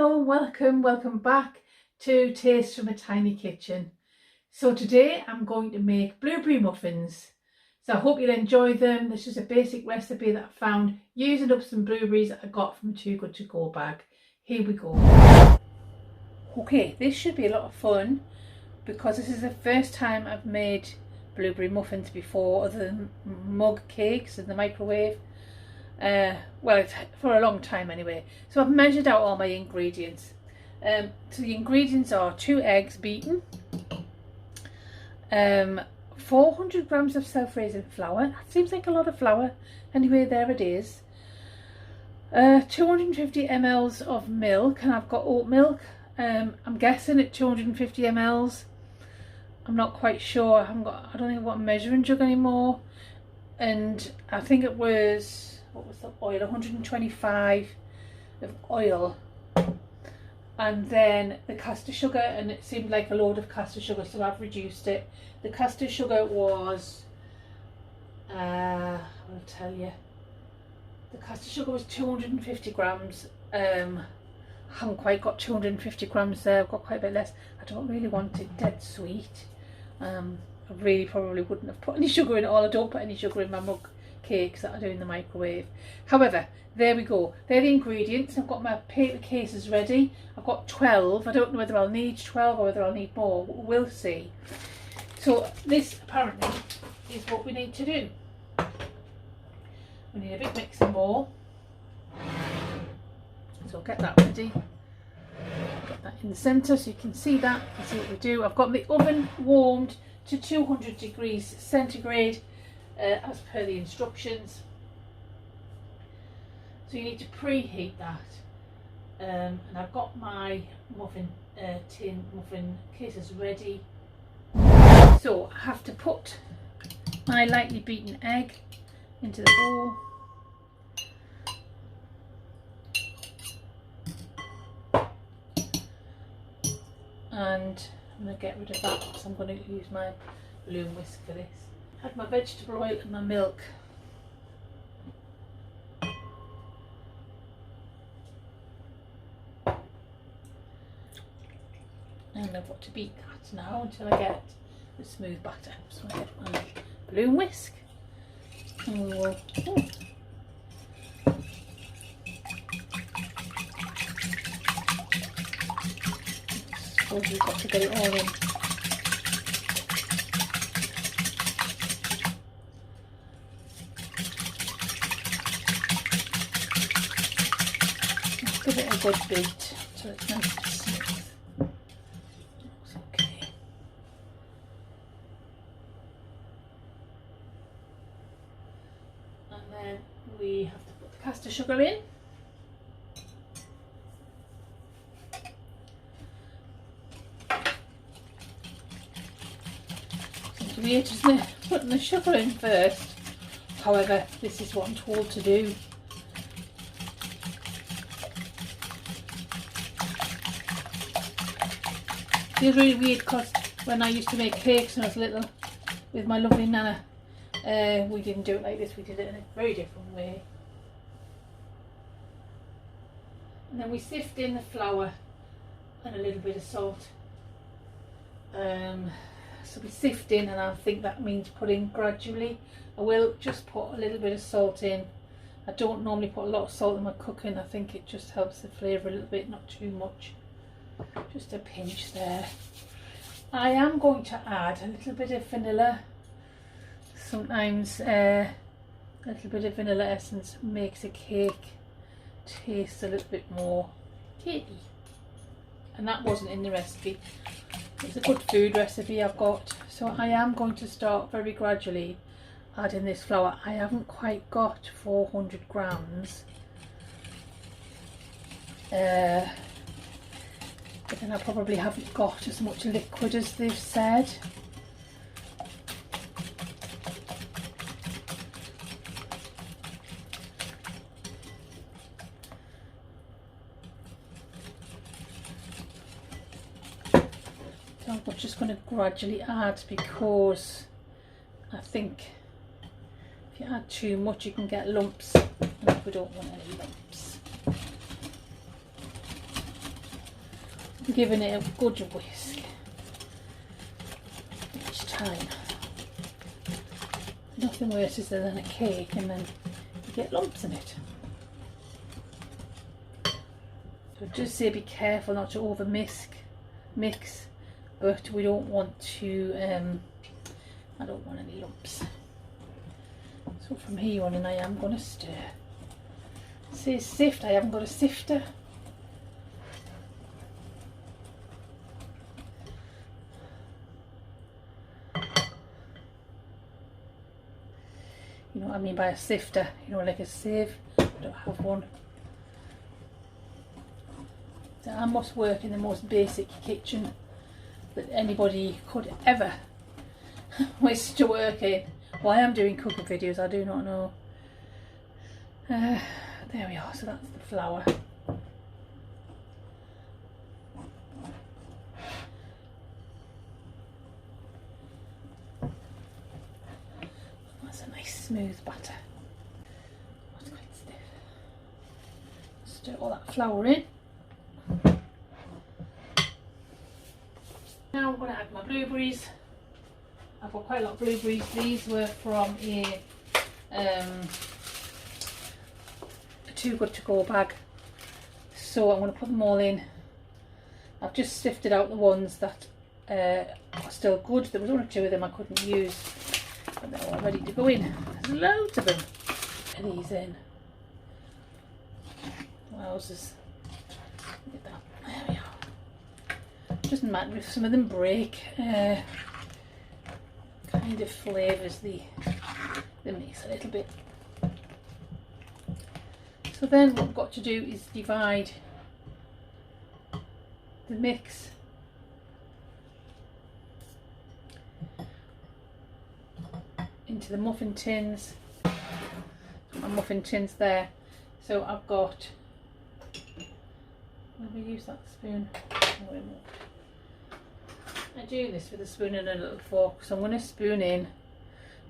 Hello, welcome back to Taste from a Tiny Kitchen. So today I'm going to make blueberry muffins. So I hope you'll enjoy them. This is a basic recipe that I found using up some blueberries that I got from a Too Good To Go bag. Here we go. Okay, this should be a lot of fun because this is the first time I've made blueberry muffins before, other than mug cakes in the microwave. Well, it's for a long time anyway. So I've measured out all my ingredients. So the ingredients are 2 eggs beaten, 400 grams of self-raising flour. That seems like a lot of flour. Anyway, there it is. 250 ml of milk, and I've got oat milk. I'm guessing at 250 ml. I'm not quite sure. I don't think I've got a measuring jug anymore. And I think it was, what was the oil? 125 of oil, and then the caster sugar, and it seemed like a load of caster sugar, so I've reduced it. The caster sugar was, I'll tell you, the caster sugar was 250 grams. I haven't quite got 250 grams there. I've got quite a bit less. I don't really want it dead sweet. I really probably wouldn't have put any sugar in it all. I don't put any sugar in my mug cakes that I do in the microwave. However, there we go. They're the ingredients. I've got my paper cases ready. I've got 12. I don't know whether I'll need 12 or whether I'll need more. We'll see. So this apparently is what we need to do. We need a big mixing bowl. So I'll get that ready. Get that in the centre so you can see that. You see what we do. I've got the oven warmed to 200 degrees centigrade as per the instructions. So you need to preheat that. And I've got my muffin cases ready. So I have to put my lightly beaten egg into the bowl. And I'm going to get rid of that because I'm going to use my balloon whisk for this. Add my vegetable oil and my milk. And I've got to beat that now until I get the smooth batter. So I get my balloon whisk. And we'll, suppose we've got to get it all in. Give it a good beat so it's nice and smooth. Looks okay. And then we have to put the caster sugar in. Seems weird, isn't it? Putting the sugar in first. However, this is what I'm told to do. It's really weird because when I used to make cakes when I was little with my lovely nana, we didn't do it like this. We did it in a very different way. And then we sift in the flour and a little bit of salt. So we sift in, and I think that means putting gradually. I will just put a little bit of salt in. I don't normally put a lot of salt in my cooking. I think it just helps the flavour a little bit, not too much. Just a pinch there. I am going to add a little bit of vanilla. Sometimes a little bit of vanilla essence makes a cake taste a little bit more cakey. And that wasn't in the recipe. It's a good food recipe I've got. So I am going to start very gradually adding this flour. I haven't quite got 400 grams. But then I probably haven't got as much liquid as they've said. So I'm just going to gradually add, because I think if you add too much you can get lumps, and we don't want any lumps. giving it a good whisk each time. Nothing worse is than a cake and then you get lumps in it. So just say be careful not to over mix, but we don't want to, I don't want any lumps. So from here on in I am going to stir. It says sift, I haven't got a sifter. You know what I mean by a sifter, you know, like a sieve. I don't have one. So I must work in the most basic kitchen that anybody could ever wish to work in. Why I'm doing cooking videos, I do not know. There we are, so that's the flour. That's a nice smooth batter. That's quite stiff. Stir all that flour in. Now I'm going to add my blueberries. I've got quite a lot of blueberries. These were from a Too Good To Go bag. So I'm going to put them all in. I've just sifted out the ones that are still good. There was only 2 of them I couldn't use, but they're all ready to go in. There's loads of them. Get these in. Wowzers. Look at that. There we are. Doesn't matter if some of them break. Kind of flavours the mix a little bit. So then what we've got to do is divide the mix into the muffin tins. My muffin tins there. So I've got, let me use that spoon. I do this with a spoon and a little fork, so I'm going to spoon in,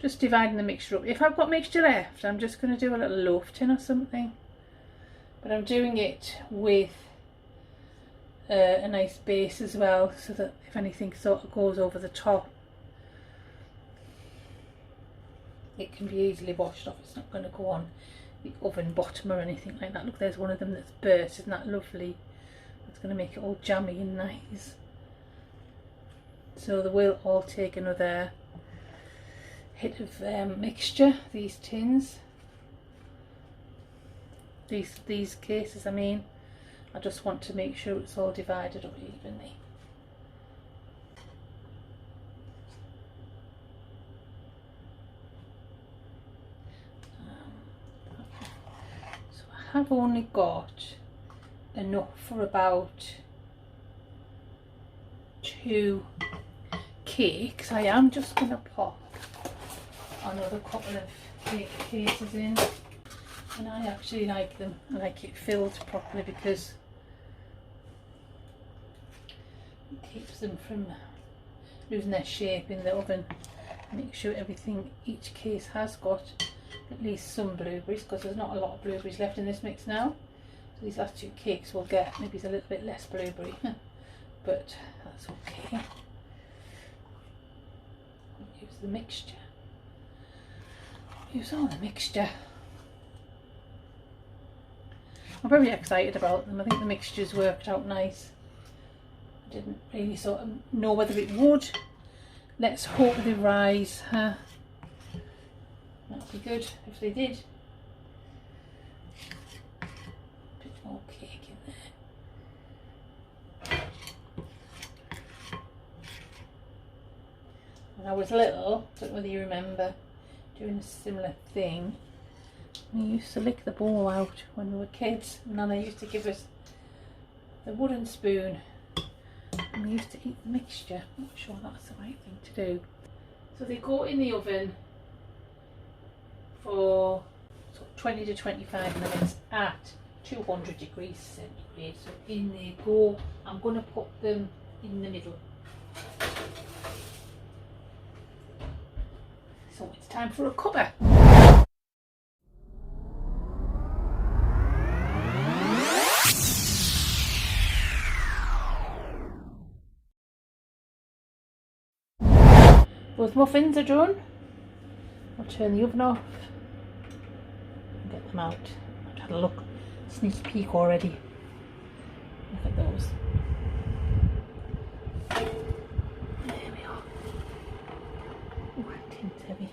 just dividing the mixture up. If I've got mixture left, I'm just going to do a little loaf tin or something, but I'm doing it with a nice base as well, so that if anything sort of goes over the top, it can be easily washed off. It's not going to go on the oven bottom or anything like that. Look, there's one of them that's burst. Isn't that lovely? It's going to make it all jammy and nice. So they will all take another hit of mixture, these tins, these cases I mean. I just want to make sure it's all divided up evenly. Okay. So I have only got enough for about 2 cakes. I am just going to pop another couple of cake cases in, and I actually like them. I like it filled properly because it keeps them from losing their shape in the oven. Make sure everything, each case has got at least some blueberries, because there's not a lot of blueberries left in this mix now. So these last 2 cakes will get maybe a little bit less blueberry, but that's okay. Use the mixture. Use all the mixture. I'm very excited about them. I think the mixture's worked out nice. I didn't really sort of know whether it would. Let's hope they rise, huh? That'd be good if they did. A bit more cake in there. When I was little, I don't know whether you remember doing a similar thing. We used to lick the bowl out when we were kids. Nana used to give us the wooden spoon and we used to eat the mixture. I'm not sure that's the right thing to do. So they go in the oven for sort of 20 to 25 minutes at 200 degrees centigrade. So in they go. I'm going to put them in the middle. So it's time for a cuppa. Those muffins are done. I'll turn the oven off and get them out. I've had a look, sneak peek already. Look at those. There we are. Oh, that thing's heavy.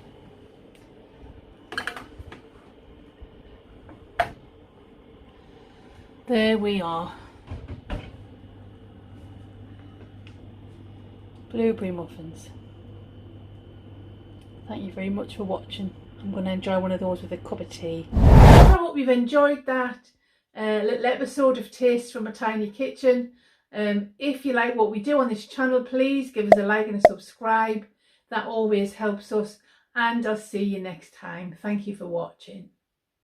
There we are. Blueberry muffins. Thank you very much for watching. I'm going to enjoy one of those with a cup of tea. I hope you've enjoyed that little episode of Taste from a Tiny Kitchen. If you like what we do on this channel, please give us a like and a subscribe. That always helps us, and I'll see you next time. Thank you for watching.